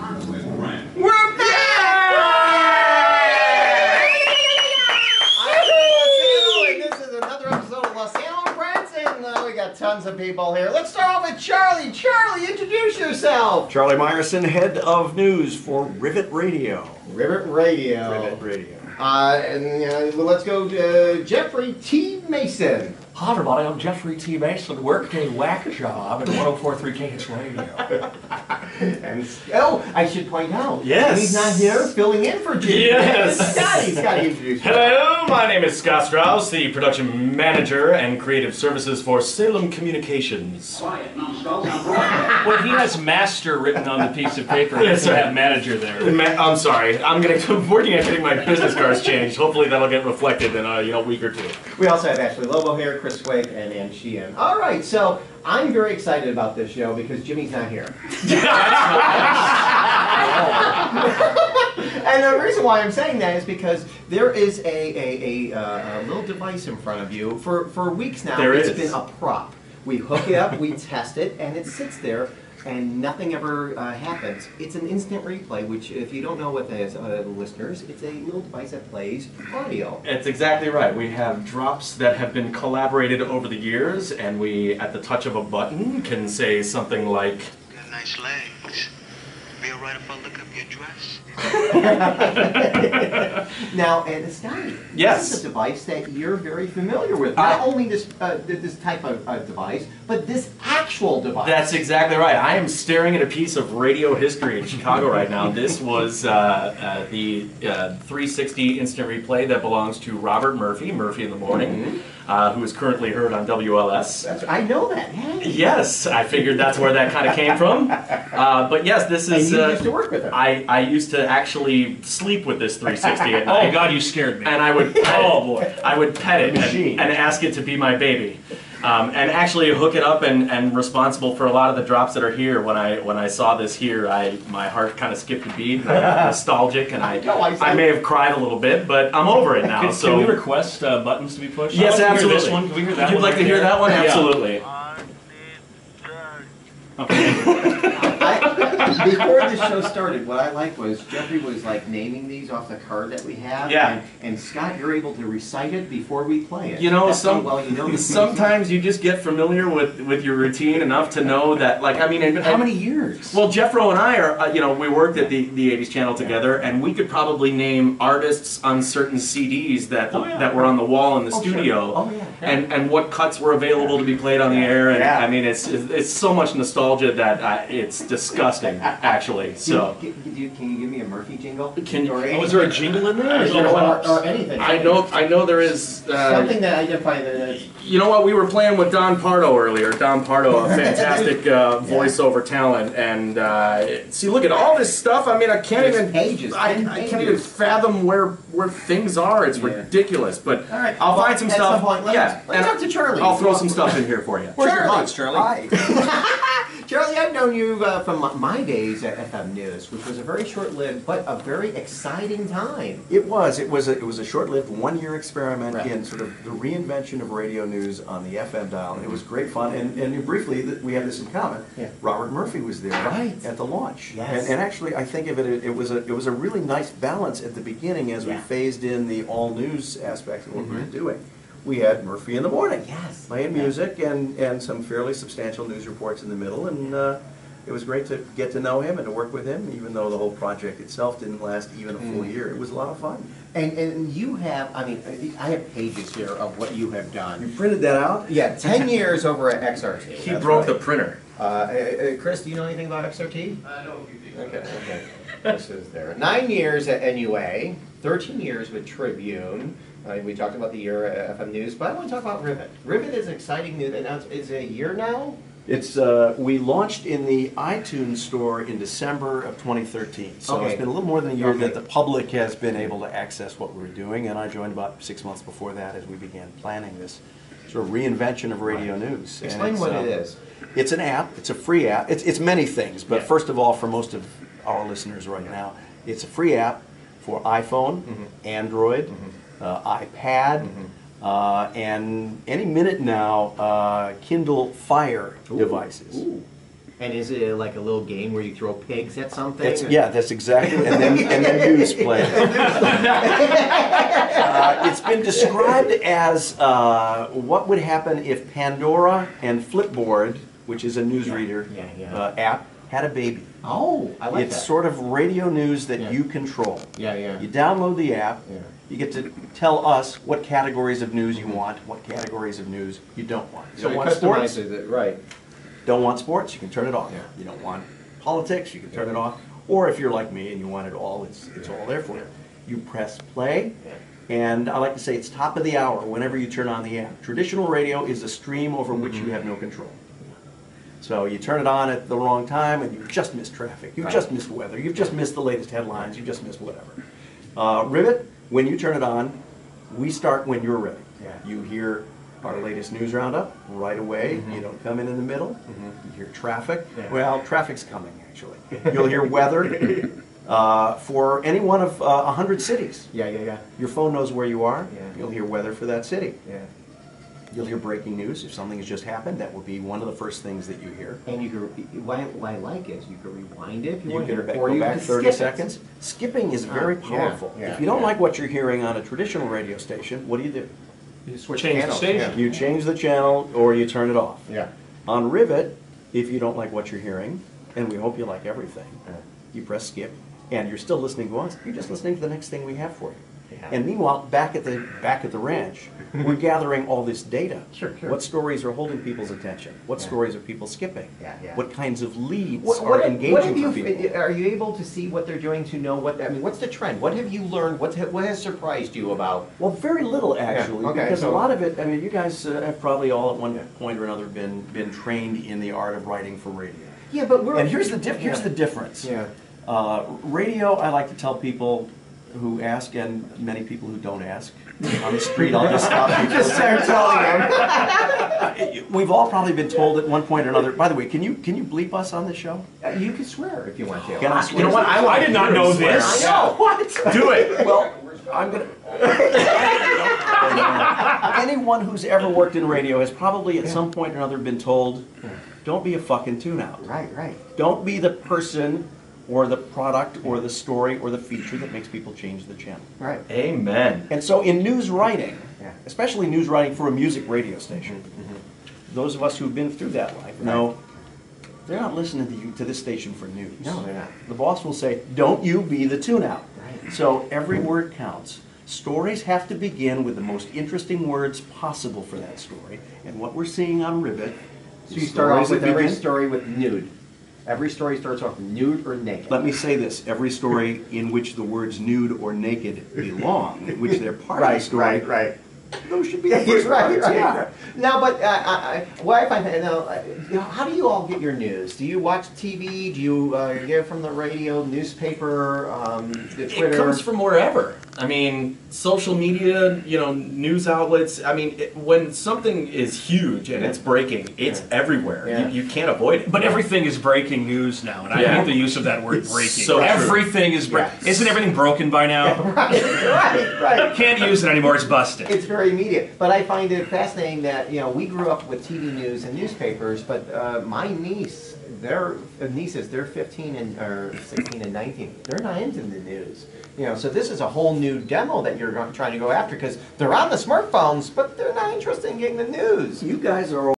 Lossano and Friends. We're back! I'm Tony Lossano, and this is another episode of Lossano and Friends, and we got tons of people here. Let's start off with Charlie. Charlie, introduce yourself. Charlie Meyerson, head of news for Rivet Radio. Rivet Radio. Rivet Radio. Let's go to Jeffrey T. Mason. Hi everybody, I'm Jeffrey T. Mason, working a whack job at 104.3 KH Radio. And, I should point out, Yes. he's not here filling in for Jimmy. Yes. Scotty, introduce yourself. Hello, my name is Scott Straus, the production manager and creative services for Salem Communications. Quiet, numbskulls, I'm broadcasting. Well, he has master written on the piece of paper. He Yes, doesn't sir. have manager there. I'm sorry, I'm working at getting my business cards changed. Hopefully that'll get reflected in a week or two. We also have Ashley Lobo here, Chris Cwiak, and Sheehan. All right, so I'm very excited about this show because Jimmy's not here. And the reason why I'm saying that is because there is a little device in front of you. For weeks now, There it's is. been a prop. We hook it up, we test it, and it sits there, and nothing ever happens. It's an instant replay, which, if you don't know what that is, listeners, it's a little device that plays audio. That's exactly right. We have drops that have been collaborated over the years, and we, at the touch of a button, can say something like, Got nice legs. Be alright if I look up your dress? Now, and Scotty, Yes. this is a device that you're very familiar with. Not only this this type of device, but this actual device. That's exactly right. I am staring at a piece of radio history in Chicago right now. This was the 360 instant replay that belongs to Robert Murphy, Murphy in the Morning, who is currently heard on WLS. I know that. Hey. Yes, I figured that's where that kind of came from. But yes, this is... And you used to work with him. I used to actually sleep with this 360 at night. Oh God, you scared me. And I would pet Oh boy. I would pet it Machine. and ask it to be my baby. And actually hook it up and responsible for a lot of the drops that are here. When I saw this here, my heart kind of skipped a beat. And I was nostalgic, and I may have cried a little bit, but I'm over it now. Can we request buttons to be pushed? Yes, I'd like to hear absolutely. this one. Can we hear that You'd one like right to hear there? that one? Yeah. Absolutely. Before the show started, what I liked was Jeffrey was like naming these off the card that we have. Yeah. And Scott, you're able to recite it before we play it. You know, That's how well you know this. sometimes you just get familiar with your routine enough to know that, like, I mean, and How many years? Well, Jeffro and I are, we worked at the 80s channel together, and we could probably name artists on certain CDs that that were on the wall in the studio, Oh, yeah. and what cuts were available to be played on the air. And Yeah. I mean, it's so much nostalgia that it's disgusting, actually. So, Can you give me a Murphy jingle? or Was there a jingle in there? Or anything? I know there is Something that identifies that. You know what? We were playing with Don Pardo earlier. Don Pardo, a fantastic voiceover talent, and see, look at all this stuff. I mean, I can't There's even pages, I 10 can't even pages. fathom where things are. It's ridiculous. But All right. I'll Well, find some at stuff. some point, let's and talk to Charlie. I'll throw some stuff in here for you. Where's your box, Charlie? Charlie, I've known you from my days at FM News, which was a very short-lived but a very exciting time. It was a short-lived one-year experiment Right. in sort of the reinvention of radio news on the FM dial. It was great fun, and briefly, we have this in common. Yeah. Robert Murphy was there Right. at the launch. Yes. And actually, I think of it was a really nice balance at the beginning as we Yeah. phased in the all-news aspect of what we were doing. We had Murphy in the morning, Yes. playing music and some fairly substantial news reports in the middle, and it was great to get to know him and to work with him, even though the whole project itself didn't last even a full year. It was a lot of fun. And you have, I mean, I have pages here of what you have You done. printed that out? Yeah, 10 years over at XRT. He That's broke right. the printer. Chris, do you know anything about XRT? I know a few things. Okay. This is there. 9 years at NUA, 13 years with Tribune. We talked about the year at FM News, but I want to talk about Rivet. Rivet is exciting news. It's a year now? It's we launched in the iTunes store in December of 2013. So Okay. it's been a little more than a year Okay. that the public has been able to access what we're doing, and I joined about 6 months before that as we began planning this sort of reinvention of radio news. And Explain it's, what it is. It's an app. It's a free app. It's many things, but Yeah. first of all, for most of our listeners right now, it's a free app for iPhone, Android, iPad, and any minute now, Kindle Fire devices. Ooh. And is it like a little game where you throw pigs at something? That's exactly, and then news play. It's been described as what would happen if Pandora and Flipboard, which is a newsreader app, had a baby. Oh, I like that. It's sort of radio news that you control. Yeah, yeah. You download the app. Yeah. You get to tell us what categories of news you want, what categories of news you don't want. You So don't you want sports? customize it, right? Don't want sports? You can turn it off. Yeah. You don't want politics? You can turn it off. Or if you're like me and you want it all, it's all there for you. You press play, and I like to say it's top of the hour whenever you turn on the app. Traditional radio is a stream over which you have no control. So you turn it on at the wrong time and you've just missed traffic, you've just missed weather, you've just missed the latest headlines, you've just missed whatever. Rivet, when you turn it on, we start when you're ready. Yeah. You hear our latest news roundup right away. You don't come in the middle. You hear traffic. Yeah. Well, traffic's coming actually. You'll hear weather for any one of 100 cities. Yeah. Your phone knows where you are. Yeah. You'll hear weather for that city. Yeah. You'll hear breaking news. If something has just happened, that will be one of the first things that you hear. And you can, what I like is you can rewind it if you You want can to, go back 30 skip it. seconds. Skipping is very yeah, powerful. yeah, If you don't yeah. like what you're hearing on a traditional radio station, what do? You switch Change the channels, station. You change the channel or you turn it off. Yeah. On Rivet, if you don't like what you're hearing, and we hope you like everything, you press skip, and you're still listening to us. You're just listening to the next thing we have for you. Yeah. And meanwhile, back at the ranch, we're gathering all this data. Sure. What stories are holding people's attention? What stories are people skipping? Yeah. What kinds of leads What are have engaging you, for people? are you able to see what they're doing to know what, I mean, what's the trend? What have you learned? What has surprised you about? Well, very little actually, okay, because so- a lot of it, I mean, you guys have probably all at one point or another been trained in the art of writing for radio. Yeah, but we're... And here's the difference. Yeah. Radio, I like to tell people who ask, and many people who don't ask, on the street, I'll just stop you. Just start telling them. We've all probably been told at one point or another, by the way, can you bleep us on the show? You can swear if you want to. Can I swear? You know what? I did not know this. I know. What? Do it. Well, I'm gonna. Anyone who's ever worked in radio has probably at some point or another been told, don't be a fucking tune-out. Right. Don't be the person or the product or the story or the feature that makes people change the channel. Right. Amen. And so in news writing, Yeah. especially news writing for a music radio station, those of us who've been through that life know they're not listening to this station for news. No, they're not. The boss will say, don't you be the tune-out. Right. So every word counts. Stories have to begin with the most interesting words possible for that story. And what we're seeing on Rivet So is you start off stories with that every begin- story with nude. Every story starts off nude or naked. Let me say this, every story in which the words nude or naked belong, in which they're part of the Right, story, right. those should be the first words, yeah. No, but what I find, how do you all get your news? Do you watch TV? Do you get it from the radio, newspaper, the Twitter? It comes from wherever. I mean, social media, news outlets. I mean, when something is huge and it's breaking, it's everywhere. Yeah. You can't avoid it. But everything is breaking news now, and I Yeah. hate the use of that word It's breaking. so true. Everything is breaking. Yes. Isn't everything broken by now? Right. Can't use it anymore, it's busted. It's very immediate. But I find it fascinating that, we grew up with TV news and newspapers, but my niece, their nieces, they're 15 or 16 and 19. They're not into the news. So this is a whole new demo that you're trying to go after because they're on the smartphones, but they're not interested in getting the news. You guys are